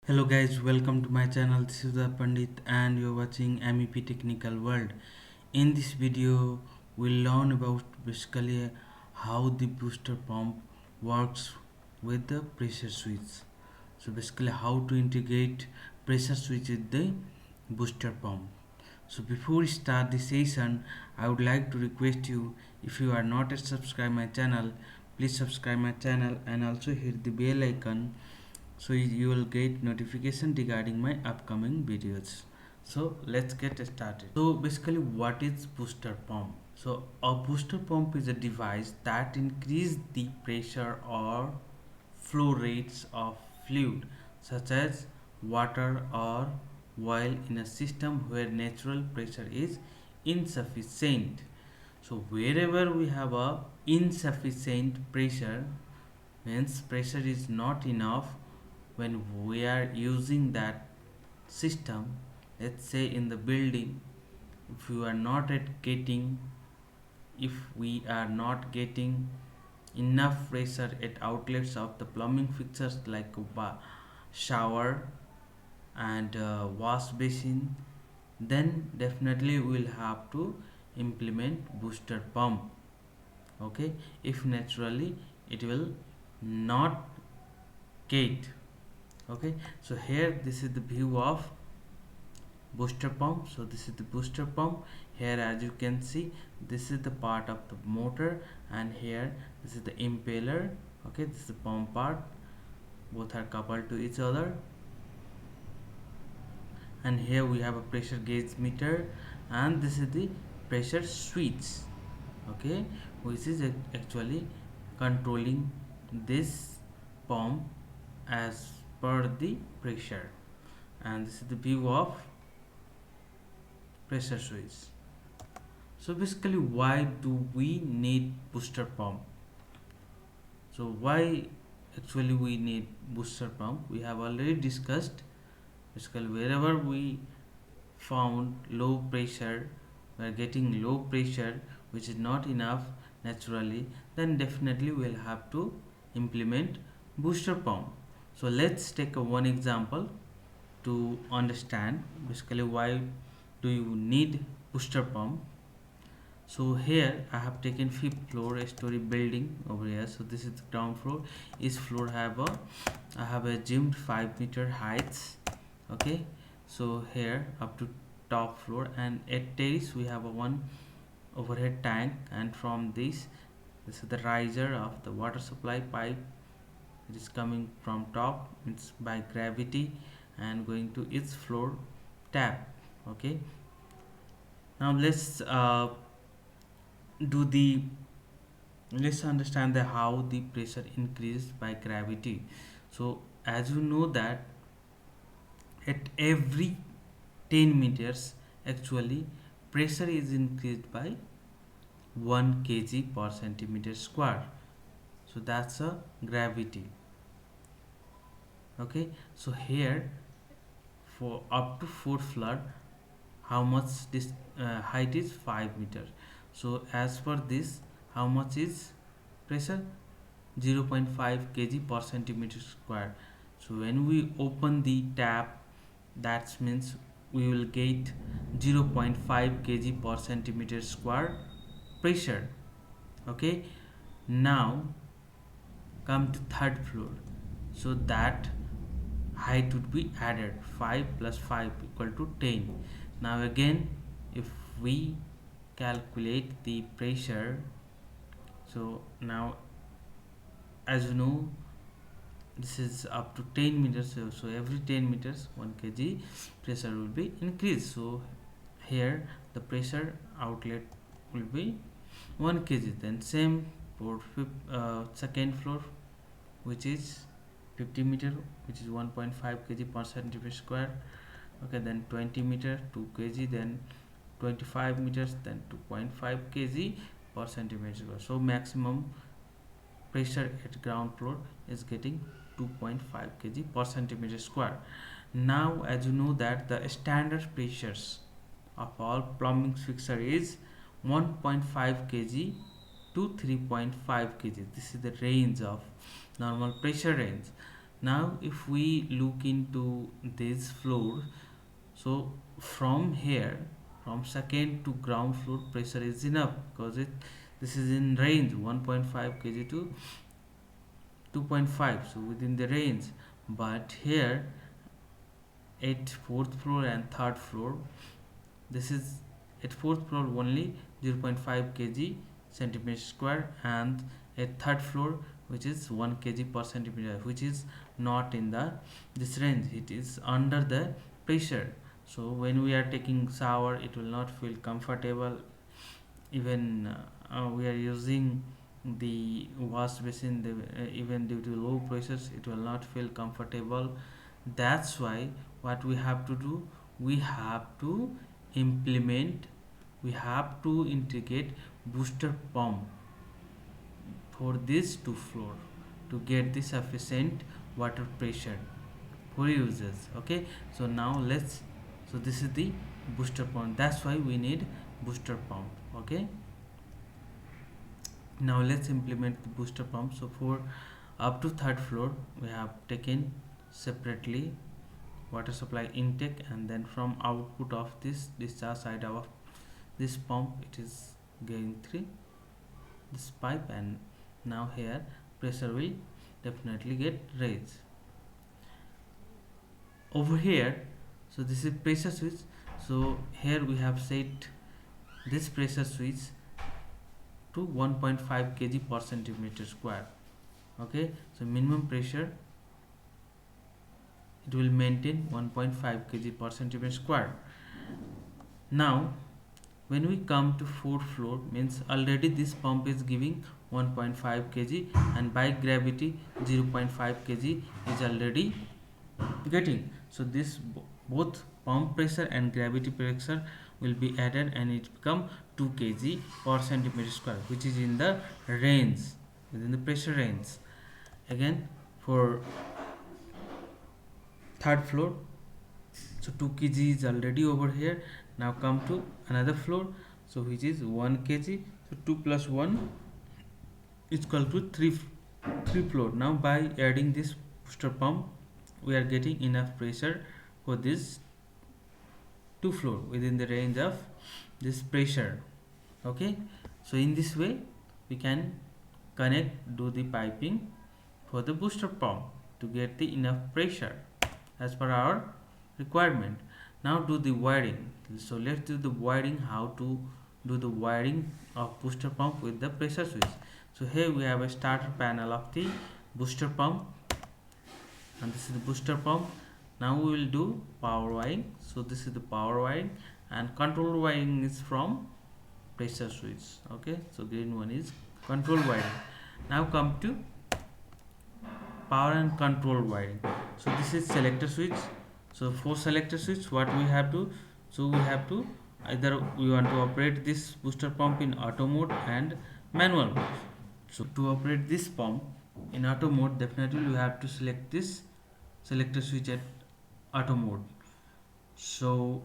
Hello guys, welcome to my channel. This is the Pandit and you're watching MEP Technical World. In this video, we'll learn about basically how the booster pump works with the pressure switch. So basically how to integrate pressure switch with the booster pump. So before we start the session, I would like to request you, if you are not yet subscribed my channel, please subscribe my channel and also hit the bell icon so you will get notification regarding my upcoming videos. So let's get started. So basically, what is booster pump? So a booster pump is a device that increase the pressure or flow rates of fluid such as water or oil in a system where natural pressure is insufficient. So wherever we have a insufficient pressure means pressure is not enough when we are using that system. Let's say in the building, if you are not at getting if we are not getting enough pressure at outlets of the plumbing fixtures like shower and wash basin, then definitely we will have to implement booster pump. Okay, if naturally it will not get. Okay, so here this is the view of booster pump. So this is the booster pump. Here as you can see, this is the part of the motor, and here this is the impeller. Okay, this is the pump part, both are coupled to each other, and here we have a pressure gauge meter, and this is the pressure switch. Okay, which is actually controlling this pump as per the pressure, and this is the view of pressure switch. So basically, why do we need booster pump? So why actually we need booster pump? We have already discussed. Basically, wherever we found low pressure, we are getting low pressure which is not enough naturally, then definitely we'll have to implement booster pump. So let's take one example to understand basically why do you need booster pump. So here I have taken fifth floor, a story building over here. So this is the ground floor. Each floor I have assumed 5 meter heights. Okay, so here up to top floor, and at terrace we have a one overhead tank, and from this is the riser of the water supply pipe. It is coming from top, it's by gravity, and going to its floor tap. Okay, now do the let's understand the how the pressure increased by gravity. So as you know that at every 10 meters actually pressure is increased by 1 kg per centimeter square. So that's a gravity. Okay, so here for up to 4th floor, how much this height is 5 meters. So as per this, how much is pressure? 0.5 kg per centimeter square. So when we open the tap, that means we will get 0.5 kg per centimeter square pressure. Okay, now come to 3rd floor. So that height would be added, 5 plus 5 equal to 10. Now again, if we calculate the pressure, so now as you know this is up to 10 meters, so every 10 meters 1 kg pressure will be increased. So here the pressure outlet will be 1 kg. Then same for 2nd floor, which is 50 meter, which is 1.5 kg per centimeter square. Okay, then 20 meter 2 kg, then 25 meters, then 2.5 kg per centimeter square. So maximum pressure at ground floor is getting 2.5 kg per centimeter square. Now as you know that the standard pressures of all plumbing fixture is 1.5 kg to 3.5 kg. This is the range of normal pressure range. Now if we look into this floor, so from here, from second to ground floor pressure is enough, because this is in range 1.5 kg to 2.5, so within the range. But here at fourth floor and third floor, this is at fourth floor only 0.5 kg centimeter square, and at third floor which is 1 kg per centimeter, which is not in the this range, it is under the pressure. So when we are taking shower, it will not feel comfortable. Even we are using the wash basin, even due to low pressures, it will not feel comfortable. That's why what we have to do, we have to implement, we have to integrate booster pump for these two floor to get the sufficient water pressure for users. Okay, so now let's, so this is the booster pump, that's why we need booster pump. Okay, now let's implement the booster pump. So for up to third floor, we have taken separately water supply intake, and then from output of this discharge side of this pump, it is going through this pipe, and now here pressure will definitely get raised over here. So this is pressure switch. So here we have set this pressure switch to 1.5 kg per centimeter square. Okay, so minimum pressure, it will maintain 1.5 kg per centimeter square. Now when we come to fourth floor, means already this pump is giving 1.5 kg, and by gravity 0.5 kg is already getting. So this both pump pressure and gravity pressure will be added, and it become 2 kg per centimeter square, which is in the range, within the pressure range. Again for third floor, so 2 kg is already over here. Now come to another floor, so which is 1 kg, so 2 plus 1 is equal to 3 floor. Now by adding this booster pump, we are getting enough pressure for this 2 floor within the range of this pressure. Okay, so in this way we can do the piping for the booster pump to get the enough pressure as per our requirement. Now do the wiring. So let's do the wiring, how to do the wiring of booster pump with the pressure switch. So here we have a starter panel of the booster pump, and this is the booster pump. Now we will do power wiring. So this is the power wiring, and control wiring is from pressure switch. Okay, so green one is control wiring. Now come to power and control wiring. So this is selector switch. So for selector switch, what we have to, so we have to either we want to operate this booster pump in auto mode and manual mode. So to operate this pump in auto mode, definitely you have to select this selector switch at auto mode. So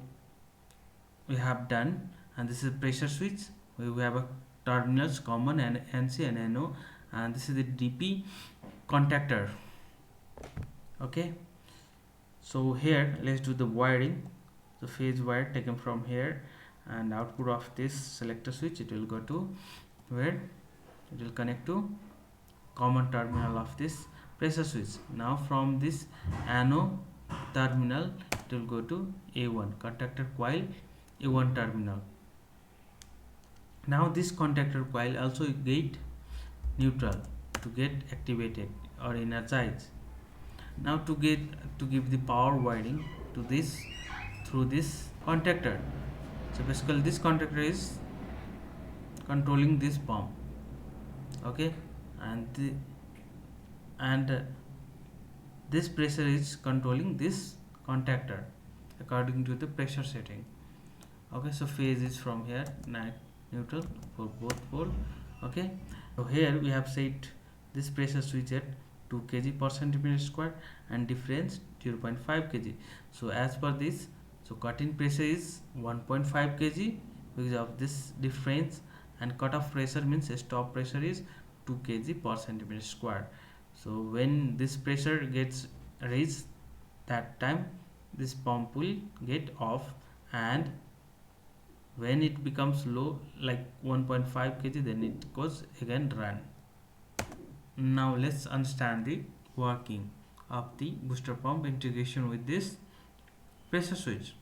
we have done, and this is pressure switch where we have a terminals common and NC and NO, and this is the DP contactor. Okay, so here let's do the wiring. So phase wire taken from here, and output of this selector switch, it will go to where it will connect to common terminal of this pressure switch. Now from this NO terminal, it will go to A1 contactor coil, A1 terminal. Now this contactor coil also get neutral to get activated or energized. Now to give the power wiring to this through this contactor. So basically this contactor is controlling this pump. Okay, and this pressure is controlling this contactor according to the pressure setting. Okay, so phase is from here, neutral for both pole. Okay, so here we have set this pressure switch at 2 kg per centimeter square and difference 0.5 kg. So as per this, so cut-in pressure is 1.5 kg because of this difference, and cut-off pressure means stop pressure is 2 kg per centimeter square. So when this pressure gets raised, that time this pump will get off, and when it becomes low like 1.5 kg, then it goes again run. Now let's understand the working of the booster pump integration with this pressure switch.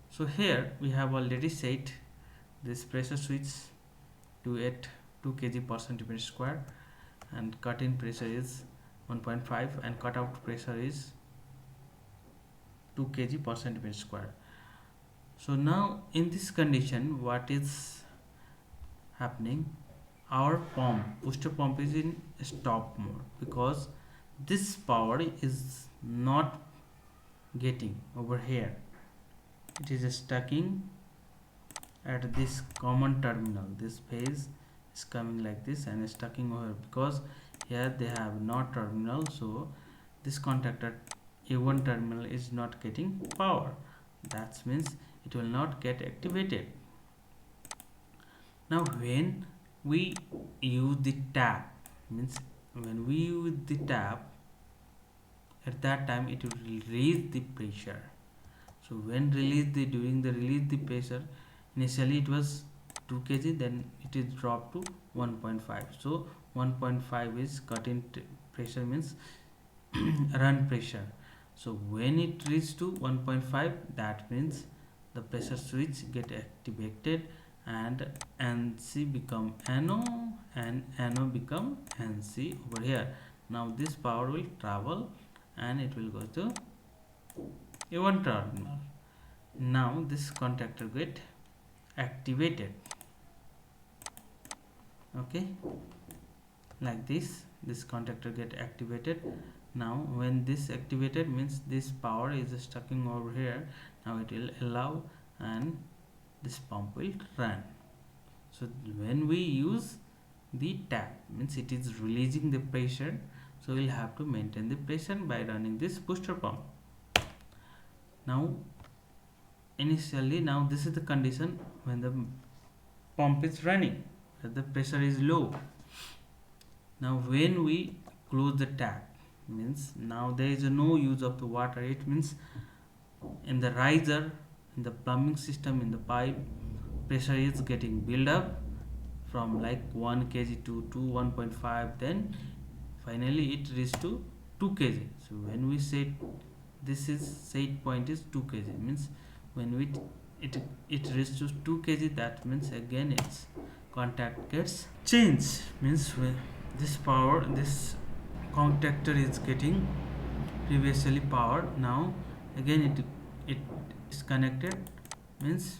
So here we have already set this pressure switch to at 2 kg per centimeter square, and cut in pressure is 1.5 and cut out pressure is 2 kg per centimeter square. So now in this condition, what is happening, our pump, booster pump, is in stop mode because this power is not getting over here. It is stucking at this common terminal. This phase is coming like this and stucking over because here they have no terminal, so this contactor A1 terminal is not getting power. That means it will not get activated. Now when we use the tap, means when we use the tap, at that time it will release the pressure. So when during the release the pressure, initially it was 2 kg, then it is dropped to 1.5. So 1.5 is cut in pressure, means run pressure. So when it reaches to 1.5, that means the pressure switch get activated and NC become NO and NO become NC over here. Now this power will travel and it will go to A1 terminal. Now this contactor get activated. Okay, like this contactor get activated. Now when this activated, means this power is stucking over here. Now it will allow and this pump will run. So when we use the tap, means it is releasing the pressure, so we'll have to maintain the pressure by running this booster pump. Now initially, now this is the condition when the pump is running, the pressure is low. Now when we close the tap, means now there is no use of the water. It means in the riser, in the plumbing system, in the pipe, pressure is getting build up from like 1 kg to 1.5, then finally it reaches to 2 kg. So when we say this is set point is 2 kg, means when we it reaches to 2 kg, that means again its contact gets changed, means when this power, this contactor is getting previously power, now again it is connected, means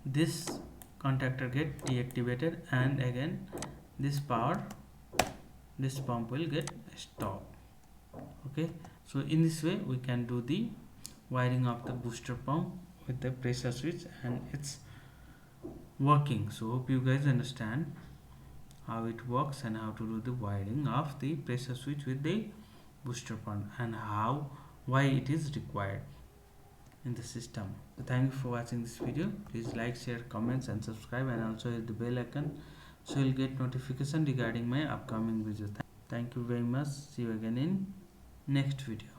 this contactor get deactivated and again this power, this pump will get stopped. Okay, so in this way we can do the wiring of the booster pump with the pressure switch and it's working. So hope you guys understand how it works and how to do the wiring of the pressure switch with the booster pump and why it is required in the system. So thank you for watching this video. Please like, share, comments and subscribe, and also hit the bell icon so you'll get notification regarding my upcoming videos. Thank you very much. See you again in next video.